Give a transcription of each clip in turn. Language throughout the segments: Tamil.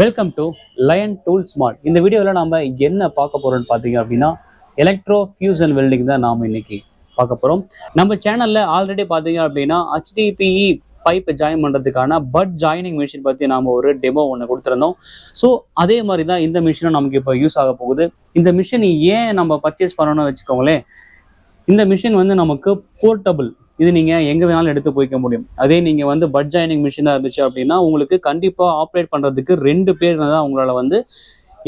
வெல்கம் டு லயன் டூல்ஸ் மார்ட். இந்த வீடியோவில் நம்ம என்ன பார்க்க போறோம்னு பார்த்தீங்க அப்படின்னா ElectroFusion Welding தான் நாம் இன்னைக்கு பார்க்க போகிறோம். நம்ம சேனலில் ஆல்ரெடி பார்த்தீங்க அப்படின்னா HDPE பைப் ஜாயின் பண்ணுறதுக்கான பட் ஜாயினிங் மிஷின் பற்றி நாம் ஒரு டெமோ ஒன்று கொடுத்துருந்தோம். ஸோ அதே மாதிரி தான் இந்த மிஷினும் நமக்கு இப்போ யூஸ் ஆக போகுது. இந்த மிஷின் ஏன் நம்ம பர்ச்சேஸ் பண்ணணும்னு வச்சுக்கோங்களேன். இந்த மிஷின் வந்து நமக்கு போர்ட்டபிள். இது நீங்கள் எங்கே வேணாலும் எடுத்து போய்க்க முடியும். அதே நீங்கள் வந்து பட் ஜாயினிங் மிஷினாக இருந்துச்சு அப்படின்னா உங்களுக்கு கண்டிப்பாக ஆப்ரேட் பண்ணுறதுக்கு 2 பேர் தான் உங்களால் வந்து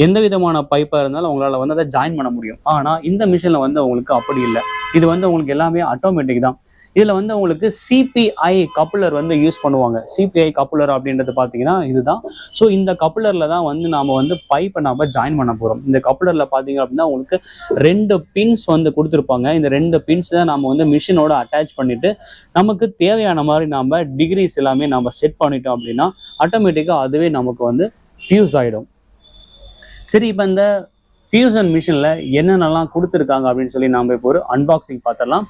எந்த விதமான பைப்பாக இருந்தாலும் உங்களால் வந்து அதை ஜாயின் பண்ண முடியும். ஆனால் இந்த மிஷினில் வந்து உங்களுக்கு அப்படி இல்லை. இது வந்து உங்களுக்கு எல்லாமே ஆட்டோமேட்டிக் தான். இதில் வந்து உங்களுக்கு CPI கப்புலர் வந்து யூஸ் பண்ணுவாங்க. CPI கப்புலர் அப்படின்றது பார்த்தீங்கன்னா இதுதான். ஸோ இந்த கப்புலரில் தான் வந்து நாம் வந்து பைப்பை நாம் ஜாயின் பண்ண போகிறோம். இந்த கப்புலரில் பார்த்தீங்க அப்படின்னா உங்களுக்கு 2 பின்ஸ் வந்து கொடுத்துருப்பாங்க. இந்த 2 பின்ஸ் தான் நம்ம வந்து மிஷினோட அட்டாச் பண்ணிவிட்டு நமக்கு தேவையான மாதிரி நாம் டிகிரிஸ் எல்லாமே நம்ம செட் பண்ணிட்டோம் அப்படின்னா ஆட்டோமேட்டிக்காக அதுவே நமக்கு வந்து ஃபியூஸ் ஆகிடும். சரி, இப்போ இந்த ஃபியூசன் மிஷினில் என்னென்னலாம் கொடுத்துருக்காங்க அப்படின்னு சொல்லி நாம் இப்போ ஒரு அன்பாக்சிங் பார்த்துடலாம்.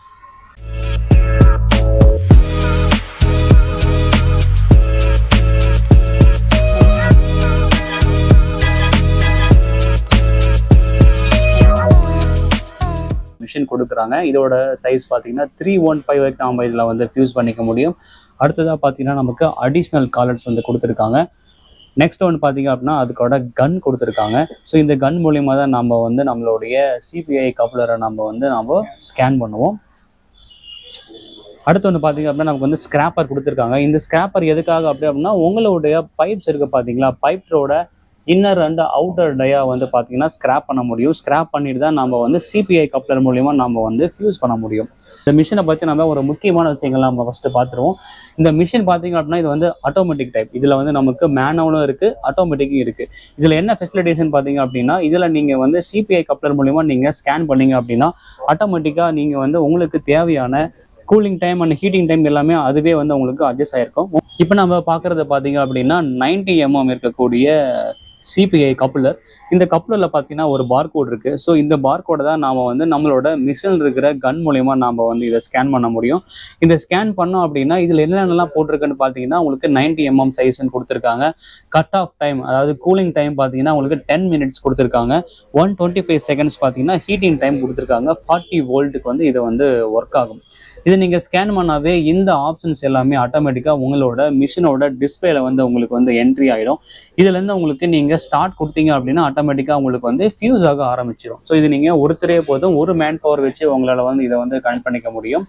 மிஷின் கொடுக்குறாங்க. இதோட சைஸ் பார்த்தீங்கன்னா 315 வரைக்கும் நாம் இதில் வந்து ஃபியூஸ் பண்ணிக்க முடியும். அடுத்ததாக பார்த்தீங்கன்னா நமக்கு அடிஷ்னல் காலர்ஸ் வந்து கொடுத்துருக்காங்க. நெக்ஸ்ட் ஒன்று பார்த்தீங்க அப்படின்னா அதுக்கோட கன் கொடுத்துருக்காங்க. ஸோ இந்த கன் மூலியமாக தான் நம்ம வந்து நம்மளுடைய CPI கப்ளரை நம்ம ஸ்கேன் பண்ணுவோம். அடுத்து ஒன்று பார்த்தீங்க அப்படின்னா நமக்கு வந்து ஸ்கிராப்பர் கொடுத்துருக்காங்க. இந்த ஸ்கிராப்பர் எதுக்காக அப்படின்னா உங்களுடைய பைப்ஸ் இருக்குது பார்த்தீங்களா, பைப்ஸோட இன்னர் அண்ட் அவுட்டர் டயா வந்து பார்த்தீங்கன்னா ஸ்கிராப் பண்ண முடியும். ஸ்கிராப் பண்ணிட்டு தான் நம்ம வந்து CPI கப்ளர் மூலியமாக நம்ம வந்து ஃபியூஸ் பண்ண முடியும். இந்த மிஷினை பற்றி நம்ம ஒரு முக்கியமான விஷயங்கள் நம்ம ஃபஸ்ட்டு பார்த்துருவோம். இந்த மிஷின் பார்த்தீங்க அப்படின்னா இது வந்து ஆட்டோமேட்டிக் டைப். இதில் வந்து நமக்கு மேனுவலும் இருக்குது, ஆட்டோமேட்டிக்கும் இருக்குது. இதில் என்ன ஃபெசிலிட்டேஷன் பார்த்தீங்க அப்படின்னா இதில் நீங்கள் வந்து CPI கப்ளர் மூலியமாக நீங்கள் ஸ்கேன் பண்ணீங்க அப்படின்னா ஆட்டோமேட்டிக்காக நீங்கள் வந்து உங்களுக்கு தேவையான cooling time and heating time எல்லாமே அதுவே வந்து உங்களுக்கு அட்ஜஸ்ட் ஆகிருக்கும். இப்போ நம்ம பார்க்குறது பார்த்தீங்க அப்படின்னா 90 mm இருக்கக்கூடிய CPI கப்புலர். இந்த கப்புலரில் பார்த்தீங்கன்னா ஒரு பார்கோட் இருக்குது. ஸோ இந்த பார்கோடை தான் நாம் வந்து நம்மளோட மிஷினில் இருக்கிற கன் மூலயமா நாம் வந்து இதை ஸ்கேன் பண்ண முடியும். இந்த ஸ்கேன் பண்ணோம் அப்படின்னா இதில் என்னென்னலாம் போட்டிருக்குன்னு பார்த்தீங்கன்னா உங்களுக்கு 90 mm சைஸ்ன்னு கொடுத்துருக்காங்க. கட் ஆஃப் டைம் அதாவது கூலிங் டைம் பார்த்தீங்கன்னா உங்களுக்கு 10 minutes கொடுத்துருக்காங்க. 125 seconds பார்த்தீங்கன்னா ஹீட்டிங் டைம் கொடுத்துருக்காங்க. 40 voltக்கு வந்து இது வந்து ஒர்க் ஆகும். இது நீங்கள் ஸ்கேன் பண்ணாவே இந்த ஆப்ஷன்ஸ் எல்லாமே ஆட்டோமேட்டிக்காக உங்களோட மிஷினோட டிஸ்பிளேல வந்து உங்களுக்கு வந்து என்ட்ரி ஆகிடும். இதுலேருந்து உங்களுக்கு நீங்கள் ஸ்டார்ட் கொடுத்தீங்க அப்படின்னா ஆட்டோமேட்டிக்காக உங்களுக்கு வந்து ஃபியூஸ் ஆக ஆரம்பிச்சிடும். ஸோ இது நீங்கள் ஒருத்தரே போதும், ஒரு மேன் பவர் வச்சு உங்களால் வந்து இதை வந்து கனெக்ட் பண்ணிக்க முடியும்.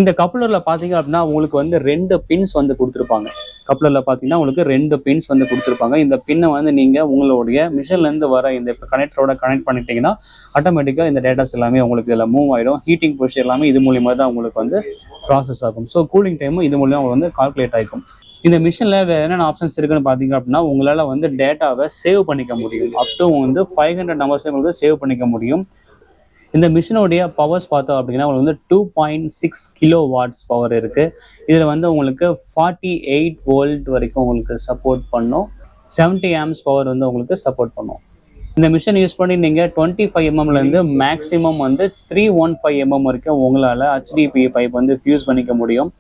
இந்த கப்ளரில் பார்த்தீங்க அப்படின்னா உங்களுக்கு வந்து 2 பின்ஸ் வந்து கொடுத்துருப்பாங்க. கப்ளரில் பார்த்தீங்கன்னா உங்களுக்கு 2 பின்ஸ் வந்து கொடுத்துருப்பாங்க. இந்த பின்னை வந்து நீங்கள் உங்களுடைய மிஷின்லேருந்து வர இந்த கனெக்டரோட கனெக்ட் பண்ணிட்டீங்கன்னா ஆட்டோமேட்டிக்காக இந்த டேட்டாஸ் எல்லாமே உங்களுக்கு இதில் மூவ் ஆகிடும். ஹீட்டிங் ப்ரொசீஜர் எல்லாமே இது மூலியமாக தான் உங்களுக்கு வந்து ப்ராசஸ் ஆகும். ஸோ கூலிங் டைமும் இது மூலியமாக வந்து கால்குலேட் ஆகிக்கும். இந்த மிஷினில் வேறு என்னென்ன ஆப்ஷன்ஸ் இருக்குன்னு பார்த்தீங்க அப்படின்னா உங்களால் வந்து டேட்டாவை சேவ் பண்ணிக்க முடியும். அப் டு வந்து 500 hours உங்களுக்கு சேவ் பண்ணிக்க முடியும். இந்த மிஷினோடைய பவர்ஸ் பார்த்தோம் அப்படின்னா உங்களுக்கு வந்து 2.6 kilowatts பவர் இருக்குது. இதில் வந்து உங்களுக்கு 48 volt வரைக்கும் உங்களுக்கு சப்போர்ட் பண்ணும். 70 amps பவர் வந்து உங்களுக்கு சப்போர்ட் பண்ணும். இந்த மிஷின் யூஸ் பண்ணி நீங்கள் 25 mmலேருந்து மேக்ஸிமம் வந்து 315 mm வரைக்கும் உங்களால் HDPE பைப் வந்து ஃபியூஸ் பண்ணிக்க முடியும்.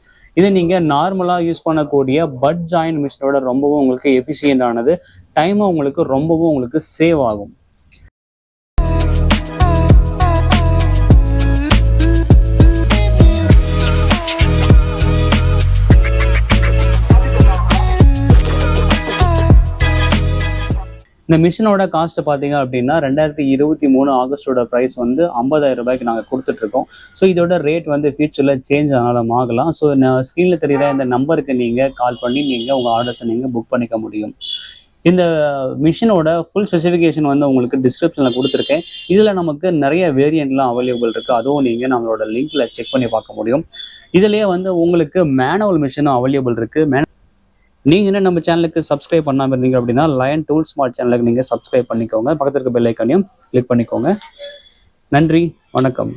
இது நீங்கள் நார்மலாக யூஸ் பண்ணக்கூடிய பட் ஜாயின் மிஷினோட ரொம்பவும் உங்களுக்கு எஃபிஷியன்ட் ஆனது. டைமும் உங்களுக்கு ரொம்பவும் உங்களுக்கு சேவ் ஆகும். இந்த மிஷினோட காஸ்ட் பார்த்தீங்க அப்படின்னா 2023 ஆகஸ்டோட ப்ரைஸ் வந்து 50,000 ரூபாய்க்கு நாங்கள் கொடுத்துட்ருக்கோம். ஸோ இதோட ரேட் வந்து ஃபியூச்சரில் சேஞ்ச் ஆகலாம். ஸோ ஸ்க்ரீனில் தெரிகிற இந்த நம்பருக்கு நீங்கள் கால் பண்ணி நீங்கள் உங்கள் ஆர்டர்ஸை நீங்கள் புக் பண்ணிக்க முடியும். இந்த மிஷினோட ஃபுல் ஸ்பெசிஃபிகேஷன் வந்து உங்களுக்கு டிஸ்கிரிப்ஷனில் கொடுத்துருக்கேன். இதில் நமக்கு நிறைய வேரியண்ட்லாம் அவைலபிள் இருக்குது. அதுவும் நீங்கள் நம்மளோட லிங்க்கில் செக் பண்ணி பார்க்க முடியும். இதிலேயே வந்து உங்களுக்கு மேனுவல் மிஷினும் அவைலபிள் இருக்குது. நீங்கள் என்ன நம்ம சேனலுக்கு சப்ஸ்கிரைப் பண்ணாமல் இருந்தீங்க அப்படின்னா லயன் டூல்ஸ் மார்ட் சேனலுக்கு நீங்கள் சப்ஸ்கிரைப் பண்ணிக்கோங்க. பக்கத்தில் இருக்க பெல் ஐக்கானையும் கிளிக் பண்ணிக்கோங்க. நன்றி, வணக்கம்.